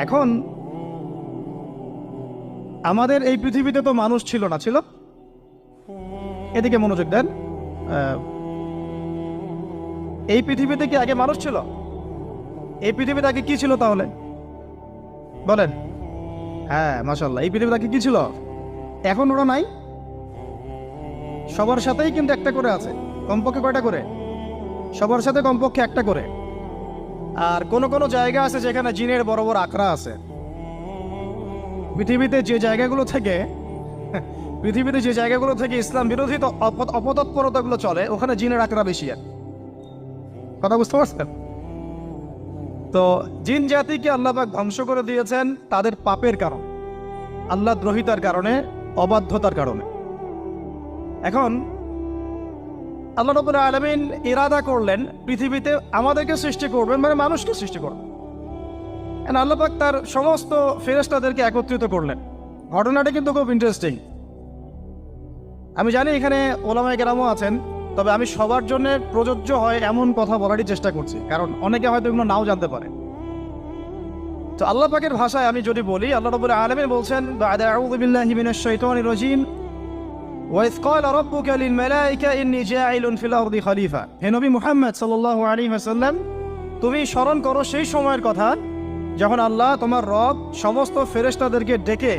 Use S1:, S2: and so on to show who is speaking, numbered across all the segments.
S1: এখন আমাদের এই পৃথিবীতে তো মানুষ ছিল না, ছিল? এদিকে মনোযোগ দেন। এই পৃথিবীতে কি আগে মানুষ ছিল? এই পৃথিবীতে আগে কি ছিল তাহলে বলেন? হ্যাঁ, মাশাআল্লাহ। এই পৃথিবীতে আগে কি ছিল? এখন ওরা নাই? সবার সাথেই কিন্তু একটা করে আছে। কমপক্ষে কয়টা করে? সবার সাথে কমপক্ষে একটা করে। আর কোন কোন জায়গা আছে যেখানে জিনের বড় বড় আকড়া আছে। পৃথিবীতে যে জায়গাগুলো থেকে ইসলাম বিরোধী অপতৎপরতাগুলো চলে, ওখানে জিনের আকড়া বেশি। আর কথা বুঝতে পারছেন? তো জিন জাতিকে আল্লাহ পাক ধ্বংস করে দিয়েছেন তাদের পাপের কারণে, আল্লাহ দ্রোহিতার কারণে, অবাধ্যতার কারণে। এখন আল্লাহ রাব্বুল আলামিন ইরাদা করলেন পৃথিবীতে আমাদেরকে সৃষ্টি করবেন, মানে মানুষকে সৃষ্টি করবেন। আল্লাহ পাক তার সমস্ত ফেরেশতাদেরকে একত্রিত করলেন। ঘটনাটা কিন্তু খুব ইন্টারেস্টিং। আমি জানি এখানে ওলামায়ে কেরামও আছেন, তবে আমি সবার জন্য প্রযোজ্য হয় এমন কথা বলারই চেষ্টা করছি, কারণ অনেকে হয়তো এগুলো নাও জানতে পারে। তো আল্লাহ পাকের ভাষায় আমি যদি বলি, আল্লাহ রাব্বুল আলামিন বলছেন, বা'দা আউযু বিল্লাহি মিনাশ শাইতানির রাজীম, ওয়া ইয ক্বালা রাব্বুকা লিল মালাইকা ইন্নী জাঈলুন ফিল আরদি খলিফা। হে নবী মুহাম্মদ সাল্লাল্লাহু আলাইহি ওয়াসাল্লাম, তুমি স্মরণ করো সেই সময়ের কথা যখন আল্লাহ তোমার রব সমস্ত ফেরেশতাদেরকে ডেকে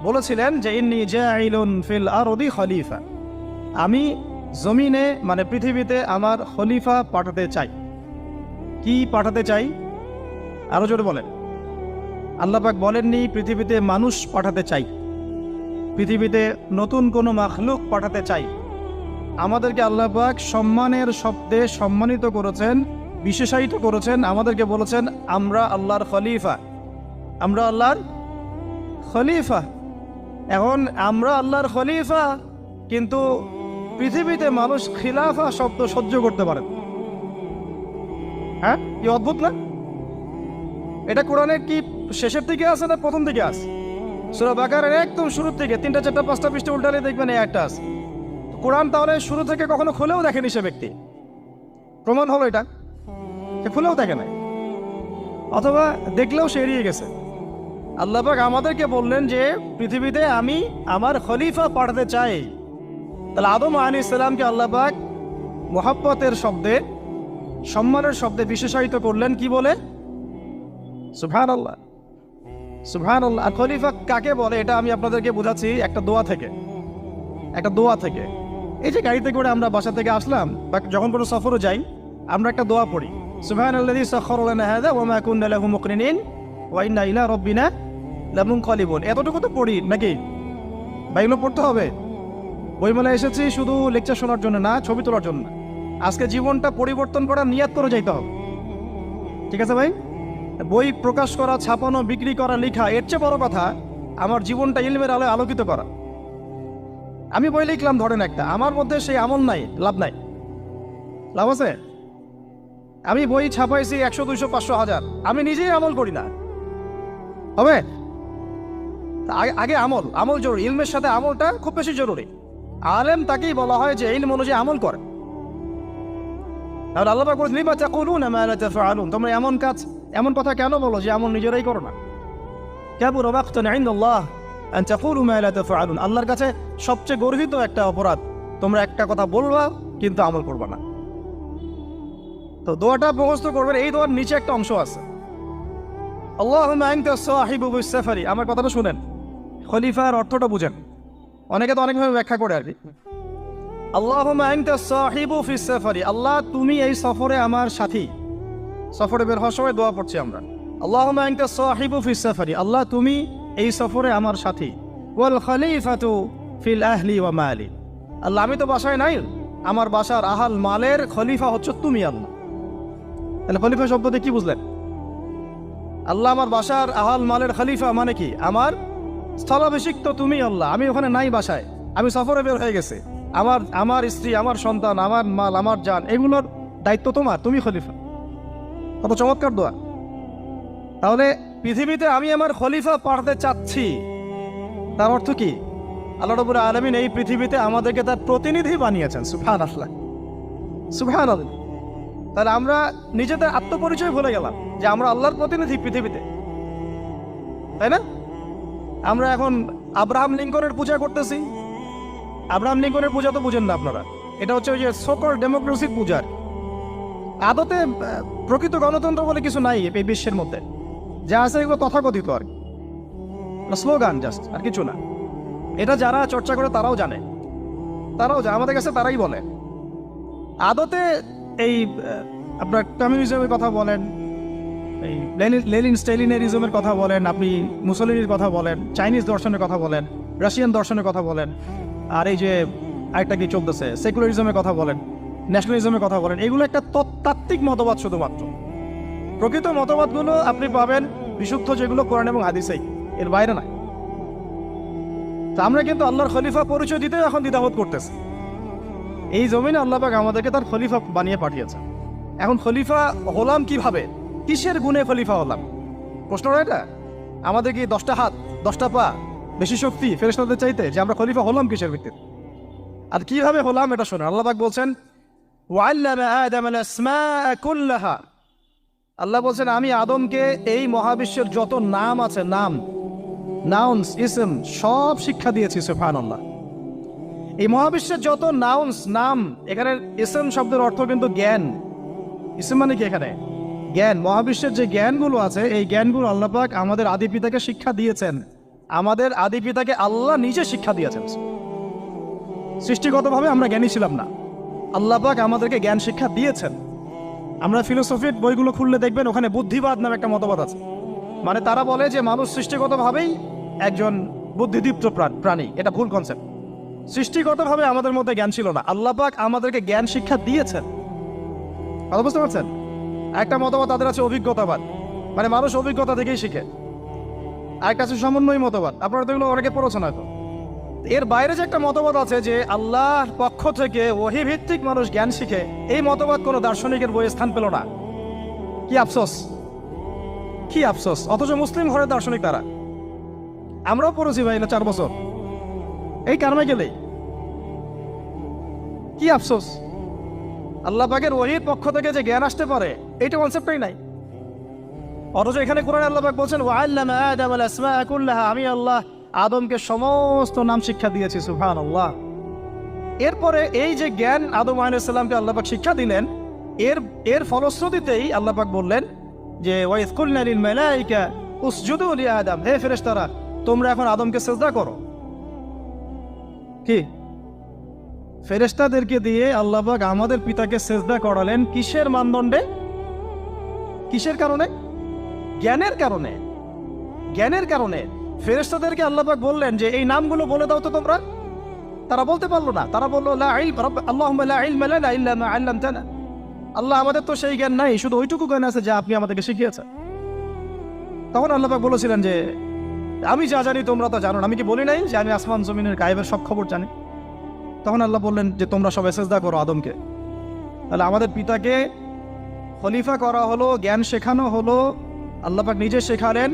S1: বলেছিলেন যে ইন্নী জাঈলুন ফিল আরদি খলিফা, আমি জমিনে মানে পৃথিবীতে আমার খলিফা পাঠাতে চাই। কি পাঠাতে চাই? আরো জোরে বলেন। আল্লাহ পাক বলেননি পৃথিবীতে মানুষ পাঠাতে চাই, পৃথিবীতে নতুন কোনো মাখলুক পাঠাতে চাই। আমাদেরকে আল্লাহ পাক সম্মানের শব্দে সম্মানিত করেছেন, বিশেষায়িত করেছেন। আমাদেরকে বলেছেন আমরা আল্লাহর খলিফা, আমরা আল্লাহর খলিফা। এখন আমরা আল্লাহর খলিফা, কিন্তু পৃথিবীতে মানুষ খিলাফা শব্দ সহ্য করতে পারে। হ্যাঁ, কি অদ্ভুত না? এটা কোরআনের কি শেষের দিকে আছে না প্রথম দিকে আছে? সূরা বাকারার একদম শুরুর থেকে 3টা 4টা 5টা পৃষ্ঠা উল্টালে দেখবেন এই একটা আছে। কোরআন তাহলে শুরু থেকে কখনো খুলেও দেখেনি সে ব্যক্তি। প্রমাণ হলো এটা, সে খুলেও দেখে নাই, অথবা দেখলেও সে এড়িয়ে গেছে। আল্লাহ পাক আমাদেরকে বললেন যে পৃথিবীতে আমি আমার খলিফা পাঠাতে চাই। তাহলে আদম আলাইহিস সালামকে আল্লাহ পাক মুহাব্বতের শব্দে, সম্মানের শব্দে বিশেষায়িত করলেন কি বলে? সুবহানাল্লাহ, সুবহানাল্লাহ। আর খলিফা কাকে বলে এটা আমি আপনাদেরকে বোঝাচ্ছি একটা দোয়া থেকে। এই যে গাড়িতে করে আমরা বাসা থেকে আসলাম বা যখন কোনো সফরে যাই, আমরা একটা দোয়া পড়ি, সুবহানাল্লাযী সাখখারা লানা হাযা ওয়া মা কুন্না লাহু মুকরিনিন ওয়া ইন্না ইলা রাব্বিনা লামুনকালিবুন। এতটুকু তো পড়ি নাকি? বা এগুলো পড়তে হবে? বইমেলায় এসেছি শুধু লেকচার শোনার জন্য না, ছবি তোলার জন্য। আজকে জীবনটা পরিবর্তন করার নিয়াত করে যাইতে হবে। ঠিক আছে ভাই? বই প্রকাশ করা, ছাপানো, বিক্রি করা, লেখা, এর চেয়ে বড় কথা আমার জীবনটা ইলমের আলোয় আলোকিত করা। আমি বই লিখলাম ধরেন একটা, আমার মধ্যে সেই আমল নাই, লাভ নাই। লাভ আছে? আমি বই ছাপাইছি 100, 200, 500, 1000, আমি নিজেই আমল করি না, হবে? আগে আমল জরুরি। ইলমের সাথে আমলটা খুব বেশি জরুরি। আলেম তাকেই বলা হয় যে ইলম অনুযায়ী আমল করে। তাহলে আল্লাহ পাক বলেন, লিমা তাকুলুনা মা লা তাফআলুন, তোমরা এমন কথা কেন বলো যে আমল নিজেরাই করো না? কাবুরা মাকতান ইনদাল্লাহ আন তাকুলু মা লা তাফআলুন, আল্লাহর কাছে সবচেয়ে গর্হিত একটা অপরাধ, তোমরা একটা কথা বলবা কিন্তু আমল করবা না। তো দোয়াটা মুখস্থ করবেন। এই দোয়ার নিচে একটা অংশ আছে, আল্লাহুম্মা আনতা সাহিবু বিস সাফারি। আমার কথাটা শুনেন, খলিফার অর্থটা বুঝেন। অনেকে তো অনেকভাবে ব্যাখ্যা করে আর কি। আল্লাহুম্মা আনতা সাহিবু ফিস সাফারি, আল্লাহ তুমি এই সফরে আমার সাথী। সফরে বের হওয়ার সময় দোয়া পড়ছি আমরা, আল্লাহুম্মা আনতা সাহিবু ফিস সাফারি, আল্লাহ তুমি এই সফরে আমার সাথী। ওয়াল খলিফাতু ফিল আহলি ওয়া মালি, আল্লাহ আমি তো বাসায় নাই, আমার বাসার আহাল মালের খলিফা হচ্ছে তুমি আল্লাহ। তাহলে খলিফা শব্দতে কি বুঝলেন? আল্লাহ আমার বাসার আহাল মালের খলিফা মানে কি? আমার স্থলাভিষিক্ত তুমি আল্লাহ। আমি ওখানে নাই বাসায়, আমি সফরে বের হয়ে গেছে। আমার স্ত্রী, আমার সন্তান, আমার মাল, আমার জান, এগুলোর দায়িত্ব তোমার, তুমি খলিফা। কত চমৎকার দোয়া। তাহলে পৃথিবীতে আমি আমার খলিফা পাঠাতে চাচ্ছি, তার অর্থ কি? আল্লাহ রাব্বুল আলামিন এই পৃথিবীতে আমাদেরকে তার প্রতিনিধি বানিয়েছেন। সুবহানাল্লাহ, সুবহানাল্লাহ। তাহলে আমরা নিজেদের আত্মপরিচয় ভুলে গেলাম যে আমরা আল্লাহর প্রতিনিধি পৃথিবীতে। তাই না? আমরা এখন আব্রাহাম লিঙ্কনের পূজা করতেছি। আব্রাহাম লিঙ্কনের পূজা তো বুঝেন না আপনারা, এটা হচ্ছে ওই যে সোকল ডেমোক্রেসির পূজার। আদতে প্রকৃত গণতন্ত্র বলে কিছু নাই এই বিশ্বের মধ্যে, যা আছে এগুলো তথাকথিত আর কি, স্লোগান জাস্ট, আর কিছু না। এটা যারা চর্চা করে তারাও জানে, আমাদের কাছে তারাই বলে। আদতে এই আপনার কমিউনিজমের কথা বলেন, এই লেনিন স্টেলিনারিজমের কথা বলেন, আপনি মুসলিনের কথা বলেন, চাইনিজ দর্শনের কথা বলেন, রাশিয়ান দর্শনের কথা বলেন, আর এই যে আরেকটা কি চলতেছে সেকুলারিজমের কথা বলেন, ন্যাশনালিজমের কথা বলেন, এগুলো একটা তাত্ত্বিক মতবাদ শুধুমাত্র। প্রকৃত মতবাদগুলো আপনি পাবেন বিশুদ্ধ যেগুলো কোরআন এবং হাদিসেই, এর বাইরে নাই। তা আমরা কিন্তু আল্লাহর খলিফা পরিচয় দিতে এখন দ্বিধাবোধ করতেছি। এই জমিনে আল্লাহ পাক আমাদেরকে তার খলিফা বানিয়ে পাঠিয়েছে। এখন খলিফা হলাম কিভাবে, কিসের গুণে খলিফা হলাম? প্রশ্নটা এটা। আমাদের কি 10টা হাত 10টা পা বেশি শক্তি ফেরেশতাদের চাইতে, যে আমরা খলিফা হলাম কিসের ভিত্তিতে আর কিভাবে হলাম? এটা শোনেন, আল্লাহ পাক বলছেন ওয়াল্লামা আদাম আল আসমাআ কুল্লাহা। আল্লাহ বলছেন আমি আদমকে এই মহাবিশ্বের যত নাম আছে, নাউন্স ইসম সব শিক্ষা দিয়েছি। সুবহানাল্লাহ। এই মহাবিশ্বের যত নাম, এখানে ইসম শব্দের অর্থ কিন্তু জ্ঞান। ইসম মানে কি? এখানে জ্ঞান। মহাবিশ্বের যে জ্ঞানগুলো আছে, এই জ্ঞানগুলো আল্লাহ পাক আমাদের আদি পিতাকে শিক্ষা দিয়েছেন। আমাদের আদি পিতাকে আল্লাহ নিজে শিক্ষা দিয়েছেন। সৃষ্টিগতভাবে আমরা জ্ঞানী ছিলাম না, আল্লাহ পাক আমাদেরকে জ্ঞান শিক্ষা দিয়েছেন। আমরা ফিলোসফির বইগুলো খুললে দেখবেন ওখানে বুদ্ধিবাদ নামে একটা মতবাদ আছে। মানে তারা বলে যে মানুষ সৃষ্টিগতভাবেই একজন বুদ্ধিদীপ্ত প্রাণী। এটা ভুল কনসেপ্ট। সৃষ্টিগতভাবে আমাদের মধ্যে জ্ঞান ছিল না, আল্লাহ পাক আমাদেরকে জ্ঞান শিক্ষা দিয়েছেন। কথা বুঝতে পারছেন? একটা মতবাদ তাদের আছে অভিজ্ঞতাবাদ, মানে মানুষ অভিজ্ঞতা থেকেই শিখে। আরেকটা আছে সমন্বয় মতবাদ, আপনারা তো এগুলো অনেকে পড়েছেন হয়তো। এর বাইরে যে একটা মতবাদ আছে যে আল্লাহর পক্ষ থেকে ওহী ভিত্তিক মানুষ জ্ঞান শিখে, এই মতবাদ কোনো দার্শনিকের বইয়ে স্থান পেল না। কি আফসোস, কি আফসোস! অথচ মুসলিম ঘরের দার্শনিক তারা। আমরাও পড়েছি ভাই, 4 বছর এই কারণে গেলে। কি আফসোস! আল্লাহ পাকের ওহীর পক্ষ থেকে যে জ্ঞান আসতে পারে, এইটা কনসেপ্টই নাই। অথচ এখানে কোরআনে আল্লাহ পাক বলছেন ওয়াল্লামা আদাম আল আসমাআ কুল্লাহা, আমি আল্লাহ আদমকে সমস্ত নাম শিক্ষা দিয়েছি। সুবহানাল্লাহ। এরপরে এই যে জ্ঞান আদম আলাইহিস সালামকে আল্লাহ পাক শিক্ষা দিলেন, এর ফলশ্রুতিতেই আল্লাহ পাক বললেন যে ওয়াইজ কুলনা লিল মালাইকা উসজুদু লি আদম, হে ফেরেশতারা তোমরা এখন আদমকে সিজদা করো। কি ফেরেশতাদেরকে দিয়ে আল্লাহ পাক আমাদের পিতাকে সিজদা করালেন কিসের মানদণ্ডে? কিসের কারণে? জ্ঞানের কারণে। জ্ঞানের কারণে ফেরেশতাদেরকে আল্লাহ পাক বললেন যে এই নামগুলো বলে দাও তো তোমরা। তারা বলতে পারলো না। তারা বললো লা ইলম আল্লাহুম্মা লা ইলমা লানা ইল্লা মা আল্লামতানা। আল্লাহ আমাদের তো সেই জ্ঞান নাই, শুধু ওইটুকু জ্ঞান আছে যা আপনি আমাদেরকে শিখিয়েছেন। তখন আল্লাহ পাক বলেছিলেন যে আমি যা জানি তোমরা তো জানো না। আমি কি বলি নাই যে আমি আসমান জমিনের গায়েবের সব খবর জানি? তখন আল্লাহ বললেন যে তোমরা সবাই সিজদা করো আদমকে। তাহলে আমাদের পিতাকে খলিফা করা হলো, জ্ঞান শেখানো হলো, আল্লাহ পাক নিজে শেখালেন,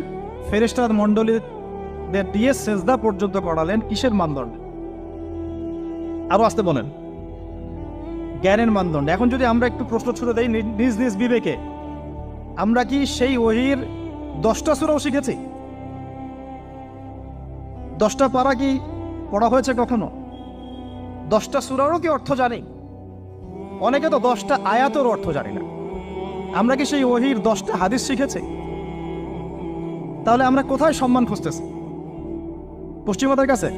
S1: ফেরেশতার মণ্ডলীদের দিয়ে সিজদা পর্যন্ত করালেন। কিসের মানদণ্ডে? আরো আসতে বলেন, জ্ঞানের মানদণ্ডে। এখন যদি আমরা একটু প্রশ্ন ছুড়ে দেই নিজ নিজ বিবেকে, আমরা কি সেই ওহীর 10টা সূরাও শিখেছি? 10টা পারা কি পড়া হয়েছে কখনো? 10টা সূরারও কি অর্থ জানি? অনেকে তো 10টা আয়াতের অর্থ জানি না। আমরা কি সেই ওহীর 10টা হাদিস শিখেছি? তাহলে আমরা কোথায় সম্মান খুঁজতেছি? পশ্চিমাদের কাছে?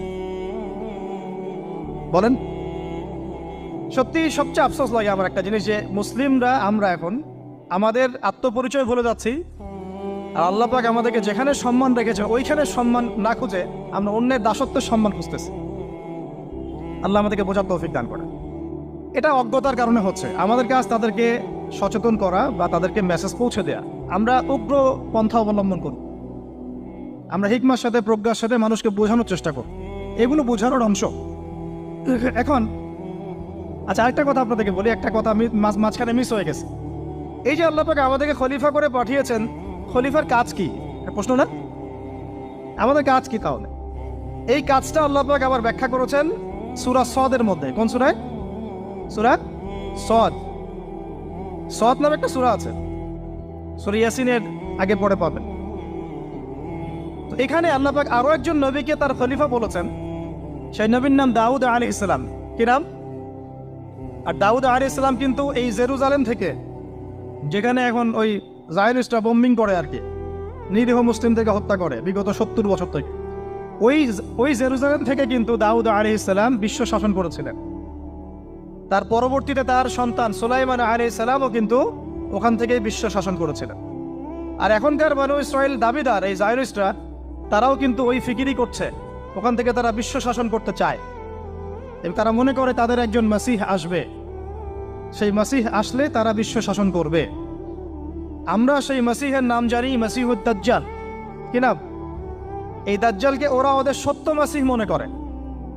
S1: বলেন। সত্যি সবচেয়ে আফসোস লাগে আমার একটা জিনিস, যে মুসলিমরা আমরা এখন আমাদের আত্মপরিচয় ভুলে যাচ্ছি, আর আল্লাহ পাক আমাদেরকে যেখানে সম্মান রেখেছে ওইখানে সম্মান না খুঁজে আমরা অন্যের দাসত্বের সম্মান খুঁজতেছি। আল্লাহ আমাদেরকে বোঝার তৌফিক দান করে। এটা অজ্ঞতার কারণে হচ্ছে। আমাদের কাজ তাদেরকে সচেতন করা বা তাদেরকে মেসেজ পৌঁছে দেয়া। আমরা উগ্র পন্থা অবলম্বন করি, আমরা হিকমার সাথে প্রজ্ঞার সাথে মানুষকে বোঝানোর চেষ্টা করি, এগুলো বোঝানোর অংশ। এখন আচ্ছা, আরেকটা কথা আপনাদেরকে বলি, একটা কথা আমি মাঝখানে মিস হয়ে গেছে। এই যে আল্লাহ পাক আমাদেরকে খলিফা করে পাঠিয়েছেন, খলিফার কাজ কি? প্রশ্ন না? আমাদের কাজ কি তাহলে? এই কাজটা আল্লাহ পাক আবার ব্যাখ্যা করেছেন সূরা সদের মধ্যে। কোন সূরায়? সূরা সদ। সদ নামে একটা সূরা আছে, সূরা ইয়াসিনের আগে পরে পাবেন। তো এখানে আল্লাহ পাক আরো একজন নবীকে তার খলিফা বলেছেন, সেই নবীর নাম দাউদ আলাইহিস সালাম। কি নাম? আর দাউদ আলাইহিস সালাম কিন্তু এই জেরুজালেম থেকে, যেখানে এখন ওই জায়নিস্টরা বোম্বিং করে আর কি, নিরীহ মুসলিমদেরকে হত্যা করে বিগত 70 বছর থেকে, ওই জেরুজালেম থেকে কিন্তু দাউদ আলাইহিস সালাম বিশ্ব শাসন করেছিলেন। তার পরবর্তীতে তার সন্তান সুলাইমান আলাইহিস সালামও কিন্তু ওখান থেকেই বিশ্ব শাসন করেছিলেন। আর এখনকার বনু ইসরাইল দাবিদার এই জায়নিস্টরা, তারাও কিন্তু ওই ফিকিরই করছে, ওখান থেকে তারা বিশ্ব শাসন করতে চায় এবং তারা মনে করে তাদের একজন মাসিহ আসবে, সেই মাসিহ আসলে তারা বিশ্ব শাসন করবে। আমরা সেই মাসিহের নাম জানি মাসিহুদ দাজ্জাল। কি নাম? এই দাজ্জালকে ওরা ওদের সত্য মাসিহ মনে করে,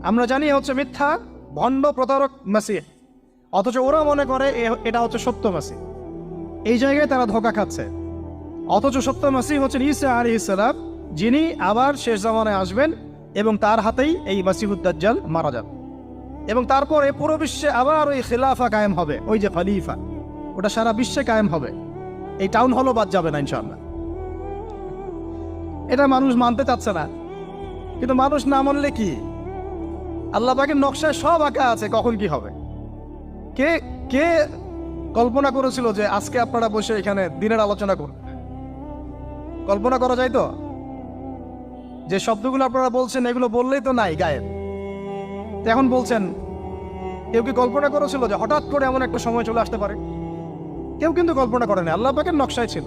S1: আমরা জানি হচ্ছে মিথ্যা ভণ্ড প্রতারক মাসিহ, অথচ ওরা মনে করে এটা হচ্ছে সত্য মাসিহ। এই জায়গায় তারা ধোঁকা খাচ্ছে। অথচ সত্য মাসিহ হচ্ছেন ঈসা আলাইহিস সালাম, যিনি আবার শেষ জামানায় আসবেন এবং তার হাতেই এই মাসিহুদ দাজ্জাল মারা যাবে এবং তারপরে পুরো বিশ্বে আবার ওই খিলাফা কায়েম হবে, ওই যে খলিফা, ওটা সারা বিশ্বে কায়েম হবে। এই টাউন হলও বাদ যাবে না ইনশাআল্লাহ। এটা মানুষ মানতে চাচ্ছে না, কিন্তু মানুষ না মানলে কি, আল্লাহ পাকের নকশায় সব আঁকা আছে কখন কি হবে। কে কে কল্পনা করেছিল যে আজকে আপনারা বসে এখানে দিনের আলোচনা করুন? কল্পনা করা যায় তো? যে শব্দগুলো আপনারা বলছেন এগুলো বললেই তো নাই গায়েব, এখন বলছেন। কেউ কি কল্পনা করেছিল যে হঠাৎ করে এমন একটা সময় চলে আসতে পারে? কেউ কিন্তু কল্পনা করেনি, আল্লাহ পাকের নকশায় ছিল।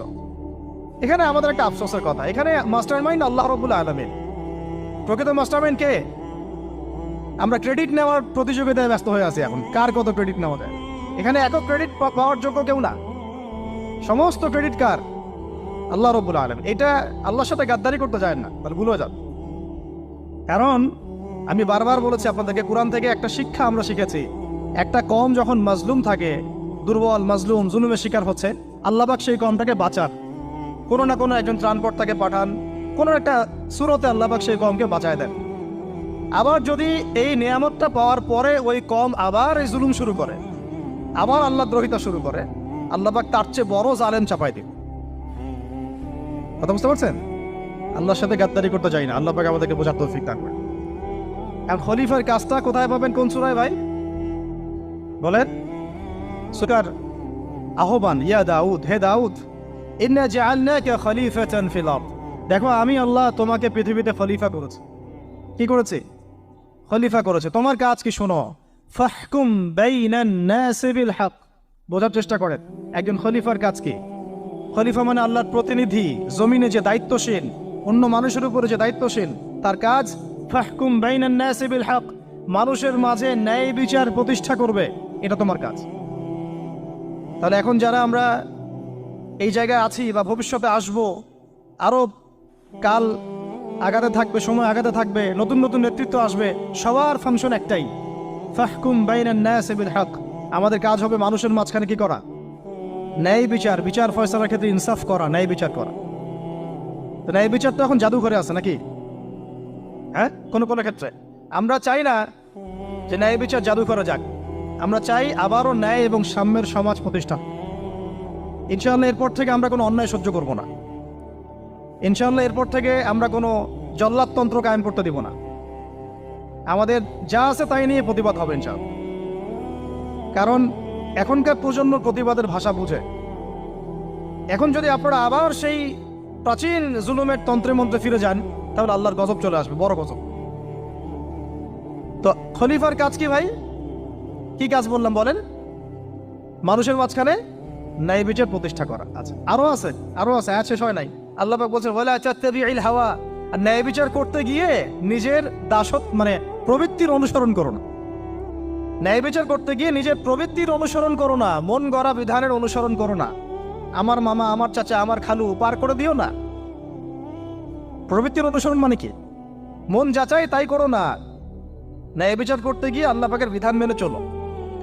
S1: এখানে আমাদের একটা আফসোসের কথা, এখানে মাস্টারমাইন্ড আল্লাহ রাব্বুল আলামিন। প্রকৃত মাস্টারমাইন্ড কে? আমরা ক্রেডিট নেওয়ার প্রতিযোগিতায় ব্যস্ত হয়ে আছি এখন, কার কত ক্রেডিট নেওয়া যায়। এখানে একক ক্রেডিট পাওয়ার যোগ্য কেউ না, সমস্ত ক্রেডিট কার? আল্লাহ রাব্বুল আলামিন। এটা আল্লাহর সাথে গাদ্দারি করতে যায় না, তাহলে ভুল হয়ে যাবে। কারণ আমি বারবার বলেছি আপনাদেরকে, কোরআন থেকে একটা শিক্ষা আমরা শিখেছি, একটা কম যখন মাজলুম থাকে, দুর্বল মাজলুম জুলুমের শিকার হচ্ছে, আল্লাহ পাক সেই কমটাকে বাঁচান, কোনো না কোনো একজন ত্রাণকর্তাকে পাঠান, কোনো একটা সূরতে আল্লাহ পাক সেই কমকে বাঁচায় দেন। আবার যদি এই নিয়ামতটা পাওয়ার পরে ওই কম আবার এই জুলুম শুরু করে, আবার আল্লাহ দ্রোহিতা শুরু করে, আল্লাহ পাক তার চেয়ে বড় জালেম চাপাই দিন। কথা বুঝতে পারছেন? আল্লাহর সাথে গাদ্দারি করতে চাই না, আল্লাহ পাক আমাদেরকে বোঝার তৌফিক দান করেন। এখন খলিফার কাজটা কোথায় পাবেন, কোন সূরায় ভাই বলেন? সূরার আহ্বান, ইয়া দাউদ, হে দাউদ, ইন্না জাআলনাকা খলিফাতান ফিল আরদ। দেখো আমি আল্লাহ তোমাকে পৃথিবীতে খলিফা করেছি। কি করেছি? খলিফা করেছে। তোমার কাজ কি শোনো, ফাহকুম বাইনান নাসি বিল হক। বোঝার চেষ্টা করেন একজন খলিফার কাজ কি। খলিফা মানে আল্লাহর প্রতিনিধি, জমিনে যে দায়িত্বশীল, অন্য মানুষের উপরে যে দায়িত্বশীল, তার কাজ ফাহকুম বাইনান নাসি বিল হক, মানুষের মাঝে ন্যায় বিচার প্রতিষ্ঠা করবে, এটা তোমার কাজ। তাহলে এখন যারা আমরা এই জায়গায় আছি বা ভবিষ্যতে আসবো, আরো কাল আগাতে থাকবে, সময় আগাতে থাকবে, নতুন নতুন নেতৃত্ব আসবে, সবার ফাংশন একটাই, ফাহকুম বাইনান নাসি বিল হক। আমাদের কাজ হবে মানুষের মাঝখানে কি করা, ন্যায় বিচার, বিচার ফয়সালার ক্ষেত্রে ইনসাফ করা, ন্যায় বিচার করা। তো ন্যায় বিচার তো এখন জাদু ঘরে আছে নাকি? হ্যাঁ, কোনো কোনো ক্ষেত্রে আমরা চাই না যে ন্যায় বিচার জাদু করা যাক, আমরা চাই আবারও ন্যায় এবং সাম্যের সমাজ প্রতিষ্ঠা। ইনশাআল্লাহ এরপর থেকে আমরা কোনো অন্যায় সহ্য করব না। ইনশাআল্লাহ এরপর থেকে আমরা কোনো জল্লাদতন্ত্র কায়েম করতে দিব না। আমাদের যা আছে তাই নিয়ে প্রতিবাদ হবে ইনশাআল্লাহ। কারণ এখনকার প্রজন্ম প্রতিবাদের ভাষা বুঝে। এখন যদি আপনারা আবার সেই প্রাচীন জুলুমের তন্ত্রে মন্ত্রে ফিরে যান, তাহলে আল্লাহর গজব চলে আসবে, বড় গজব। তো খলিফার কাজ কি ভাই? কি কাজ বললাম বলেন? মানুষের মাঝখানে ন্যায় বিচার প্রতিষ্ঠা করা। আচ্ছা, আরো আছে, আয়াত শেষ হয় নাই। আল্লাহ পাক বলছেন ওয়ালা তাত্তাবিউল হাওয়া, আর ন্যায় বিচার করতে গিয়ে নিজের দাসত্ব মানে প্রবৃত্তির অনুসরণ করো না। ন্যায় বিচার করতে গিয়ে নিজের প্রবৃত্তির অনুসরণ করো না, মন গড়া বিধানের অনুসরণ করো না। আমার মামা, আমার চাচা, আমার খালু পার করে দিও না। প্রবৃত্তির অনুসরণ মানে কি? মন যাচাই তাই করো না। ন্যায় বিচার করতে গিয়ে আল্লাহ পাকের বিধান মেনে চলো।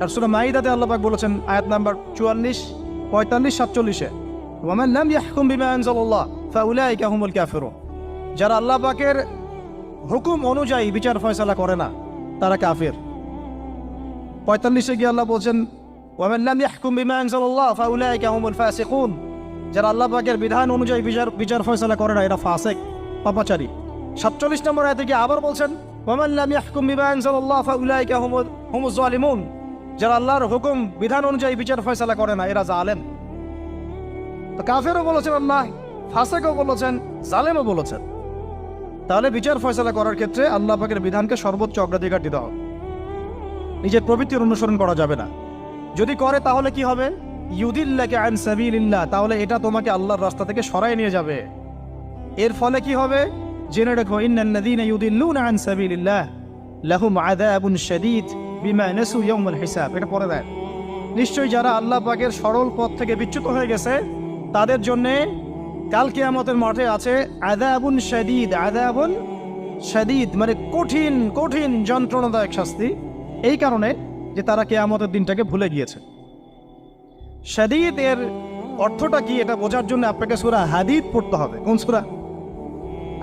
S1: আর সূরা মাইদাতে আল্লাহ পাক বলেছেন আয়াত নাম্বার 44, 45, 47-এ, ওয়ামান লাম ইয়াহকুম বিমা আনজালাল্লাহ ফাউলাইকা হুমুল কাফিরুন। যারা আল্লাহ পাকের হুকুম অনুযায়ী বিচার ফয়সালা করে না, তারা কাফির। 45-এ গিয়ে আল্লাহ বলছেন ওয়ামান লাম ইয়াহকুম বিমা আনজালাল্লাহ ফাউলাইকা হুমুল ফাসিকুন। যারা আল্লাহ পাকের বিধান অনুযায়ী বিচার ফয়সালা করে না, এরা ফাসিক। পাপাচারী। 47 নম্বর আয়াতে গিয়ে আবার বলছেন ওয়ামান লাম ইয়াহকুম বিমা আনজালাল্লাহ ফাউলাইকা হুমুজ জালিমুন, যারা আল্লাহর হুকুম বিধান অনুযায়ী বিচার ফয়সালা করে না এরা জালেম। তো কাফেরও বলেছেন আল্লাহ, ফাসিকও বলেছেন, জালেমও বলেছেন। তাহলে বিচার ফয়সালা করার ক্ষেত্রে আল্লাহ পাকের বিধানকে সর্বোচ্চ অগ্রাধিকার দিতে হবে, নিজের প্রবৃত্তির অনুসরণ করা যাবে না। যদি করে তাহলে কি হবে? ইউদিল্লাকা আন সাবিলিল্লাহ, তাহলে এটা তোমাকে আল্লাহর রাস্তা থেকে সরায় নিয়ে যাবে। এর ফলে কি হবে? জেনে রাখো, ইন্নাল্লাযীনা ইউদিল্লুনা আন সাবিলিল্লাহ লাহুম আযাবুন শাদীদ বিমা নাসু ইয়াউমাল হিসাব। এটা পড়ে দেয়, নিশ্চয়ই যারা আল্লাহ পাকের সরল পথ থেকে বিচ্যুত হয়ে গেছে তাদের জন্য কাল কিয়ামতের মাঠে আছে আযাবুন শাদীদ। আযাবুন শাদীদ মানে কঠিন কঠিন যন্ত্রণাদায়ক শাস্তি, এই কারণে যে তারা কিয়ামতের দিনটাকে ভুলে গিয়েছে। শাদীদ এর অর্থটা কি এটা বোঝার জন্য আপনাকে সূরা হাদীদ পড়তে হবে। কোন সূরা?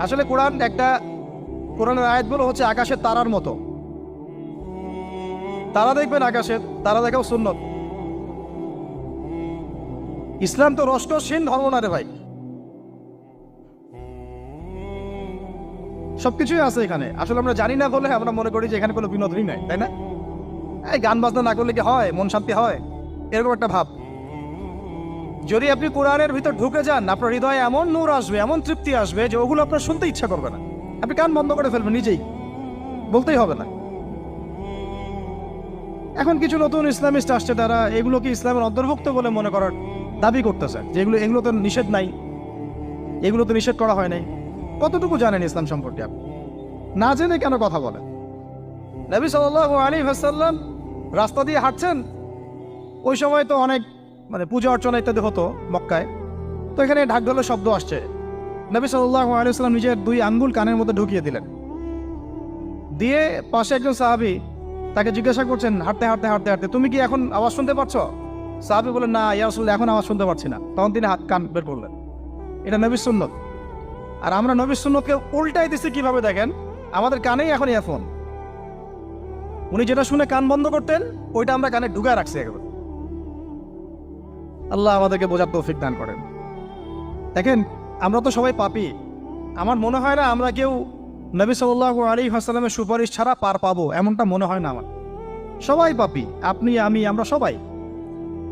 S1: আসলে কোরআনের আয়াতগুলো হচ্ছে আকাশের তারার মতো। তারা দেখবেন আকাশের, তারা দেখাও সুন্নত। ইসলাম তো রসকসহীন ধর্ম না রে ভাই, সবকিছুই আছে এখানে। আসলে আমরা জানি না বলে আমরা মনে করি যে এখানে কোনো বিনোদনই নাই, তাই না? এই গান বাজনা না করলে কি হয়, মন শান্তি হয়, এরকম একটা ভাব। যদি আপনি কোরআনের ভিতর ঢুকে যান, আপনার হৃদয়ে এমন নূর আসবে, এমন তৃপ্তি আসবে যে ওগুলো আপনার শুনতে ইচ্ছা করবে না, আপনি কান বন্ধ করে ফেলবেন, নিজেই বলতেই হবে না। এখন কিছু নতুন ইসলামিস্ট আসছে, তারা এগুলোকে ইসলামের অন্তর্ভুক্ত বলে মনে করার দাবি করতেছে, যে এগুলো তো নিষেধ নাই, এগুলো তো নিষেধ করা হয় নাই। কতটুকু জানেন ইসলাম সম্পর্কে আপনি? না জেনে কেন কথা বলেন? নবী সাল্লাল্লাহু আলাইহি ওয়াসাল্লাম রাস্তা দিয়ে হাঁটছেন, ওই সময় তো অনেক পূজা অর্চনা ইত্যাদি হতো মক্কায়। তো এখানে ঢাক ঢোলের শব্দ আসছে, নবী সাল্লাল্লাহু আলাইহি ওয়াসাল্লাম নিজের 2 আঙ্গুল কানের মধ্যে ঢুকিয়ে দিলেন, দিয়ে পাশে একজন সাহাবী তাকে জিজ্ঞাসা করছেন হাঁটতে হাঁটতে হাঁটতে হাঁটতে, তুমি কি এখন আওয়াজ শুনতে পাচ্ছ? সাহাবী বলেন, না ইয়া রাসূলুল্লাহ, এখন আওয়াজ শুনতে পাচ্ছি না। তখন তিনি কান বের করলেন। এটা নবীর সুন্নত। আর আমরা নবীর সুন্নতকে উল্টাই দিচ্ছি কিভাবে দেখেন, আমাদের কানেই এখন ইয়ারফোন। উনি যেটা শুনে কান বন্ধ করতেন ওইটা আমরা কানে ঢুকায় রাখছি একেবারে। আল্লাহ আমাদেরকে বোঝার তৌফিক দান করেন। দেখেন, আমরা তো সবাই পাপী। আমার মনে হয় না আমরা কেউ নবী সাল্লাল্লাহু আলাইহি ওয়াসাল্লামের সুপারিশ ছাড়া পার পাবো, এমনটা মনে হয় না আমার। সবাই পাপী, আপনি আমি আমরা সবাই।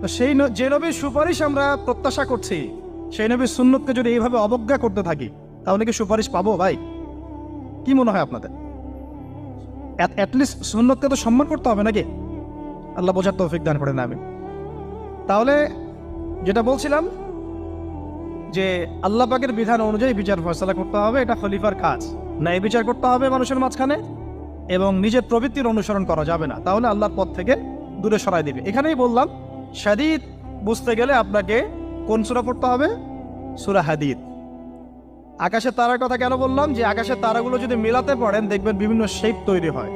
S1: তো সেই যে নবীর সুপারিশ আমরা প্রত্যাশা করছি, সেই নবীর সুন্নতকে যদি এইভাবে অবজ্ঞা করতে থাকি তাহলে কি সুপারিশ পাবো ভাই? কি মনে হয় আপনাদের? অ্যাটলিস্ট সুন্নতকে তো সম্মান করতে হবে নাকি? আল্লাহ বোঝার তৌফিক দান করেন। আমি তাহলে যেটা বলছিলাম যে আল্লাহ পাকের বিধান অনুযায়ী বিচার ফয়সালা করতে হবে, এটা খলিফার কাজ। ন্যায় বিচার করতে হবে মানুষের মাঝখানে, এবং নিজের প্রবৃত্তির অনুসরণ করা যাবে না, তাহলে আল্লাহর পথ থেকে দূরে সরাই দিবে। এখানেই বললাম শাদীদ বুঝতে গেলে আপনাকে কোন সূরা পড়তে হবে? সূরা হাদীদ। আকাশের তারার কথা কেন বললাম? যে আকাশের তারাগুলো যদি মেলাতে পারেন দেখবেন বিভিন্ন শেপ তৈরি হয়।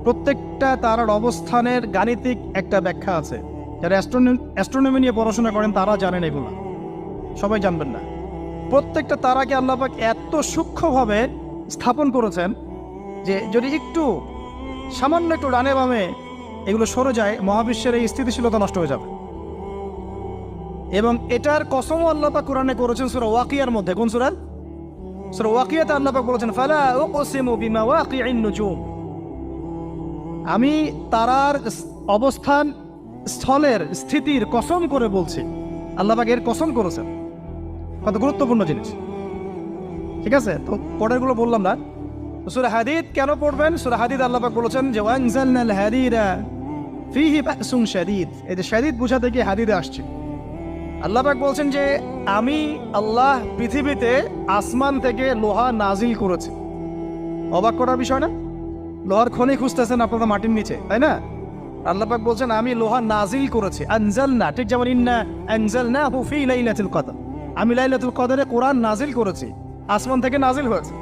S1: প্রত্যেকটা তারার অবস্থানের গাণিতিক একটা ব্যাখ্যা আছে। যারা অ্যাস্ট্রোনমি নিয়ে পড়াশোনা করেন তারা জানেন, এগুলো সবাই জানবেন না। প্রত্যেকটা তারাকে আল্লাহ পাক এত সূক্ষ্মভাবে স্থাপন করেছেন যে যদি একটু সামান্য একটু ডানে বামে এগুলো সরে যায়, মহাবিশ্বের এই স্থিতিশীলতা নষ্ট হয়ে যাবে। এবং এটার কসমও আল্লাহ পাক কোরআনে করেছেন সূরা ওয়াকিয়ার মধ্যে। কোন সূরা? সূরা ওয়াকিয়াতে আল্লাহ পাক বলেছেন, ফালা উকসিমু বিমাওয়াকিইন নুজুম, আমি তারার অবস্থান স্থলের স্থিতির কসম করে বলছি। আল্লাহ পাক এর কসম করেছেন। কত গুরুত্বপূর্ণ জিনিস, ঠিক আছে? তো পরেরগুলো বললাম না। সূরা হাদীদ কেন পড়বেন? সূরা হাদীদ আল্লাহ পাক বলেছেন যে ওয়ানজালনাল হাদীদা ফীহি বাসুন শাদীদ। এই যে শাদীদ বুঝা থেকে হাদীদে আসছে। আল্লাহ পাক বলছেন যে আমি আল্লাহ পৃথিবীতে আসমান থেকে লোহা নাজিল করেছি। অবাক করার বিষয় না? লোহার খনি খুঁজতেছেন আপনারা মাটির নিচে, তাই না? আল্লাহ পাক বলছেন আমি লোহা নাজিল করেছি। আনজালনা, ঠিক যেমন ইন্না আনজালনাহু ফী লাইলাতুল কদর, আমি লাইলাতুল কদরে কোরআন নাজিল করেছি, আসমান থেকে নাজিল হয়েছে,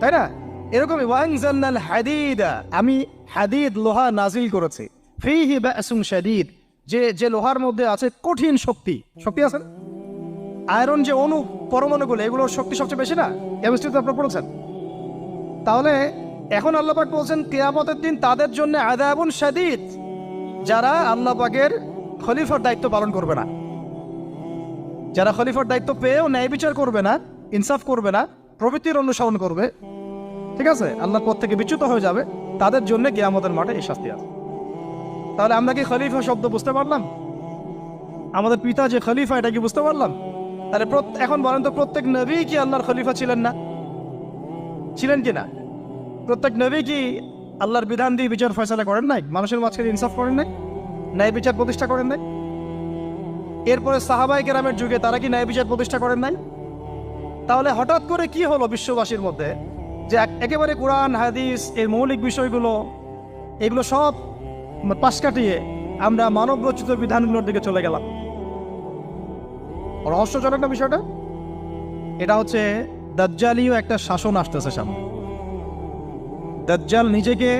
S1: তাই না? এরকমই ওয়ানজালনাল হাদীদা, আমি হাদীদ লোহা নাজিল করেছি। ফীহি বাসুন শাদীদ, যে লোহার মধ্যে আছে কঠিন শক্তি আছে। আয়রন যে অণু পরমাণুগুলো, এগুলোর শক্তি সবচেয়ে বেশি না? কেমিস্ট্রিতে আপনারা পড়েছেন। তাহলে এখন আল্লাহ পাক বলছেন কিয়ামতের দিন তাদের জন্য আযাবুন শাদীদ, যারা আল্লাহ পাকের খলিফার দায়িত্ব পালন করবে না, যারা খলিফার দায়িত্ব পেয়েও ন্যায় বিচার করবে না, ইনসাফ করবে না, প্রবৃত্তির অনুসরণ করবে, ঠিক আছে, আল্লাহর পথ থেকে বিচ্যুত হয়ে যাবে, তাদের জন্য কিয়ামতের মাঠে এই শাস্তি আছে। তাহলে আমরা কি খলিফা শব্দ বুঝতে পারলাম? আমাদের পিতা যে খলিফা, এটা কি বুঝতে পারলাম? তাহলে এখন বলেন তো, প্রত্যেক নবী কি আল্লাহর খলিফা ছিলেন না? ছিলেন কি না? প্রত্যেক নবী কি আল্লাহর বিধান দিয়ে বিচার ফয়সালা করেন নাই? মানুষের মাঝখানে ইনসাফ করেন নাই? ন্যায় বিচার প্রতিষ্ঠা করেন নাই? এরপরে সাহাবায়ে কেরামের যুগে তারা কি ন্যায় বিচার প্রতিষ্ঠা করেন নাই? তাহলে হঠাৎ করে কি হলো বিশ্ববাসীর মধ্যে যে একেবারে কোরআন হাদিস এর মৌলিক বিষয়গুলো এগুলো সব পাশ কাটিয়ে আমরা মানব রচিত বিধানগুলোর দিকে চলে গেলাম? রহস্যজনক না বিষয়টা? এটা হচ্ছে দাজ্জালীয় একটা শাসন আসতেছে সামনে। দাজ্জাল নিজেকে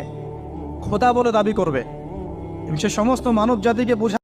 S1: খোদা বলে দাবি করবে এবং সে সমস্ত মানব জাতিকে বোঝা